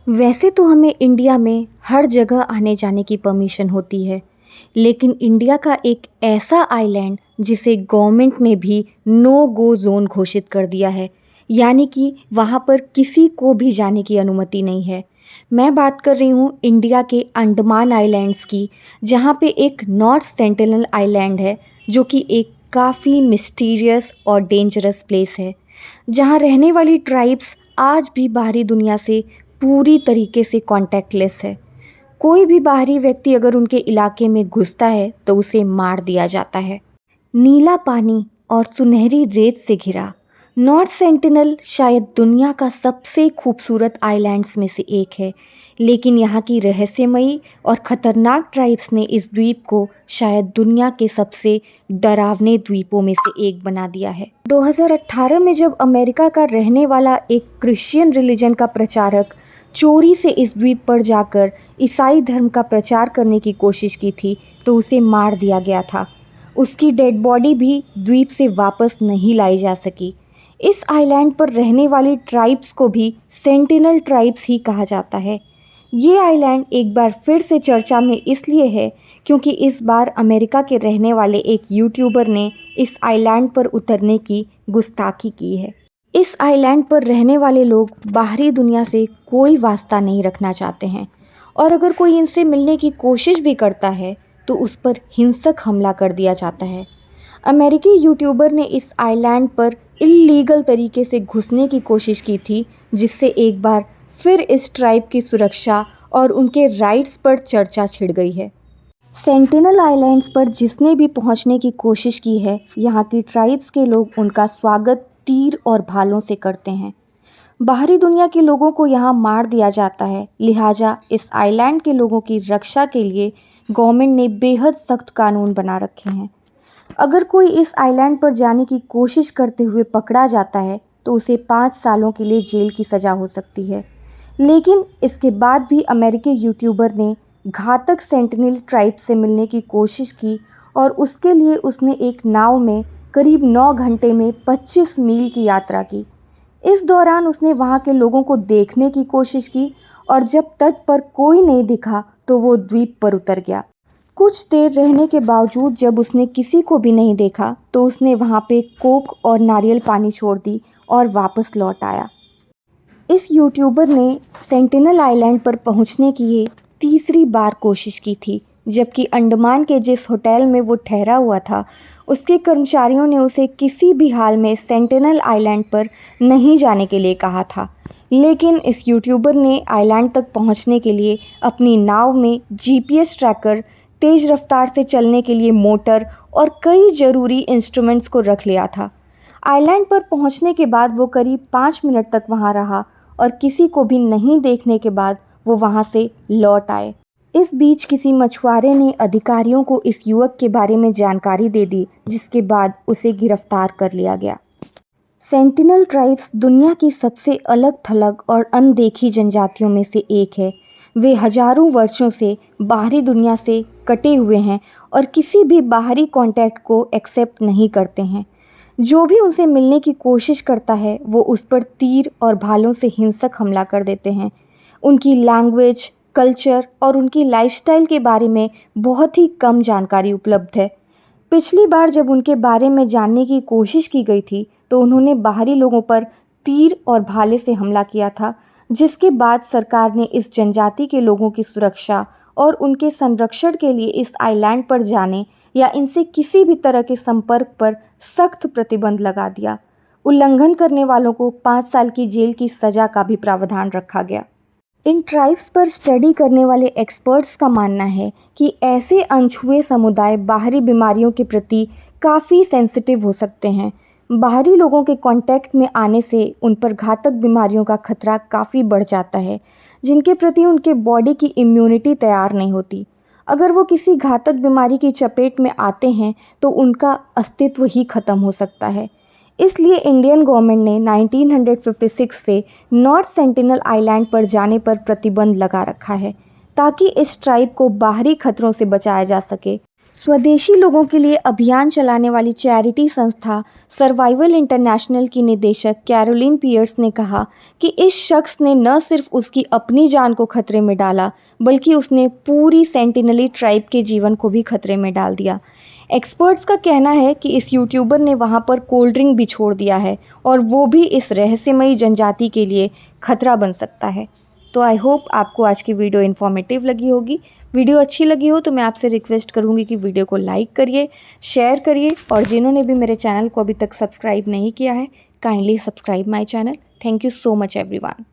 वैसे तो हमें इंडिया में हर जगह आने जाने की परमिशन होती है, लेकिन इंडिया का एक ऐसा आइलैंड जिसे गवर्नमेंट ने भी नो गो ज़ोन घोषित कर दिया है, यानी कि वहाँ पर किसी को भी जाने की अनुमति नहीं है। मैं बात कर रही हूँ इंडिया के अंडमान आइलैंड्स की, जहाँ पे एक नॉर्थ सेंटिनल आइलैंड है, जो कि एक काफ़ी मिस्टीरियस और डेंजरस प्लेस है, जहाँ रहने वाली ट्राइब्स आज भी बाहरी दुनिया से पूरी तरीके से कॉन्टैक्टलेस है। कोई भी बाहरी व्यक्ति अगर उनके इलाके में घुसता है तो उसे मार दिया जाता है। नीला पानी और सुनहरी रेत से घिरा नॉर्थ सेंटिनल शायद दुनिया का सबसे खूबसूरत आइलैंड्स में से एक है, लेकिन यहाँ की रहस्यमयी और ख़तरनाक ट्राइब्स ने इस द्वीप को शायद दुनिया के सबसे डरावने द्वीपों में से एक बना दिया है। 2018 में जब अमेरिका का रहने वाला एक क्रिश्चियन रिलीजन का प्रचारक चोरी से इस द्वीप पर जाकर ईसाई धर्म का प्रचार करने की कोशिश की थी, तो उसे मार दिया गया था। उसकी डेड बॉडी भी द्वीप से वापस नहीं लाई जा सकी। इस आइलैंड पर रहने वाली ट्राइब्स को भी सेंटिनल ट्राइब्स ही कहा जाता है। ये आइलैंड एक बार फिर से चर्चा में इसलिए है क्योंकि इस बार अमेरिका के रहने वाले एक यूट्यूबर ने इस आइलैंड पर उतरने की गुस्ताखी की है। इस आइलैंड पर रहने वाले लोग बाहरी दुनिया से कोई वास्ता नहीं रखना चाहते हैं, और अगर कोई इनसे मिलने की कोशिश भी करता है तो उस पर हिंसक हमला कर दिया जाता है। अमेरिकी यूट्यूबर ने इस आइलैंड पर इल्लीगल तरीके से घुसने की कोशिश की थी, जिससे एक बार फिर इस ट्राइब की सुरक्षा और उनके राइट्स पर चर्चा छिड़ गई है। सेंटिनल आइलैंड्स पर जिसने भी पहुंचने की कोशिश की है, यहाँ की ट्राइब्स के लोग उनका स्वागत तीर और भालों से करते हैं। बाहरी दुनिया के लोगों को यहाँ मार दिया जाता है, लिहाजा इस आइलैंड के लोगों की रक्षा के लिए गवर्नमेंट ने बेहद सख्त कानून बना रखे हैं। अगर कोई इस आइलैंड पर जाने की कोशिश करते हुए पकड़ा जाता है तो उसे 5 सालों के लिए जेल की सज़ा हो सकती है। लेकिन इसके बाद भी अमेरिकी यूट्यूबर ने घातक सेंटिनल ट्राइब से मिलने की कोशिश की, और उसके लिए उसने एक नाव में करीब 9 घंटे में 25 मील की यात्रा की। इस दौरान उसने वहाँ के लोगों को देखने की कोशिश की, और जब तट पर कोई नहीं दिखा तो वो द्वीप पर उतर गया। कुछ देर रहने के बावजूद जब उसने किसी को भी नहीं देखा तो उसने वहाँ पे कोक और नारियल पानी छोड़ दी और वापस लौट आया। इस यूट्यूबर ने सेंटिनल आइलैंड पर पहुँचने की ये तीसरी बार कोशिश की थी, जबकि अंडमान के जिस होटल में वो ठहरा हुआ था उसके कर्मचारियों ने उसे किसी भी हाल में सेंटिनल आइलैंड पर नहीं जाने के लिए कहा था। लेकिन इस यूट्यूबर ने आइलैंड तक पहुंचने के लिए अपनी नाव में जीपीएस ट्रैकर, तेज़ रफ्तार से चलने के लिए मोटर और कई ज़रूरी इंस्ट्रूमेंट्स को रख लिया था। आइलैंड पर पहुंचने के बाद वो करीब 5 मिनट तक वहां रहा, और किसी को भी नहीं देखने के बाद वो वहां से लौट आए। इस बीच किसी मछुआरे ने अधिकारियों को इस युवक के बारे में जानकारी दे दी, जिसके बाद उसे गिरफ्तार कर लिया गया। सेंटिनल ट्राइब्स दुनिया की सबसे अलग थलग और अनदेखी जनजातियों में से एक है। वे हजारों वर्षों से बाहरी दुनिया से कटे हुए हैं और किसी भी बाहरी कांटेक्ट को एक्सेप्ट नहीं करते हैं। जो भी उनसे मिलने की कोशिश करता है वो उस पर तीर और भालों से हिंसक हमला कर देते हैं। उनकी लैंग्वेज, कल्चर और उनकी लाइफस्टाइल के बारे में बहुत ही कम जानकारी उपलब्ध है। पिछली बार जब उनके बारे में जानने की कोशिश की गई थी तो उन्होंने बाहरी लोगों पर तीर और भाले से हमला किया था, जिसके बाद सरकार ने इस जनजाति के लोगों की सुरक्षा और उनके संरक्षण के लिए इस आइलैंड पर जाने या इनसे किसी भी तरह के संपर्क पर सख्त प्रतिबंध लगा दिया। उल्लंघन करने वालों को 5 साल की जेल की सज़ा का भी प्रावधान रखा गया। इन ट्राइब्स पर स्टडी करने वाले एक्सपर्ट्स का मानना है कि ऐसे अनछुए समुदाय बाहरी बीमारियों के प्रति काफ़ी सेंसिटिव हो सकते हैं। बाहरी लोगों के कांटेक्ट में आने से उन पर घातक बीमारियों का खतरा काफ़ी बढ़ जाता है, जिनके प्रति उनके बॉडी की इम्यूनिटी तैयार नहीं होती। अगर वो किसी घातक बीमारी की चपेट में आते हैं तो उनका अस्तित्व ही खत्म हो सकता है। इसलिए इंडियन गवर्नमेंट ने 1956 से नॉर्थ सेंटिनल आइलैंड पर जाने पर प्रतिबंध लगा रखा है, ताकि इस ट्राइब को बाहरी खतरों से बचाया जा सके। स्वदेशी लोगों के लिए अभियान चलाने वाली चैरिटी संस्था सर्वाइवल इंटरनेशनल की निदेशक कैरोलिन पियर्स ने कहा कि इस शख्स ने न सिर्फ उसकी अपनी जान को खतरे में डाला, बल्कि उसने पूरी सेंटिनली ट्राइब के जीवन को भी खतरे में डाल दिया। एक्सपर्ट्स का कहना है कि इस यूट्यूबर ने वहां पर कोल्ड ड्रिंक भी छोड़ दिया है और वो भी इस रहस्यमयी जनजाति के लिए खतरा बन सकता है। तो आई होप आपको आज की वीडियो इन्फॉर्मेटिव लगी होगी। वीडियो अच्छी लगी हो तो मैं आपसे रिक्वेस्ट करूंगी कि वीडियो को लाइक करिए, शेयर करिए और जिन्होंने भी मेरे चैनल को अभी तक सब्सक्राइब नहीं किया है, kindly subscribe my channel. Thank you so much everyone.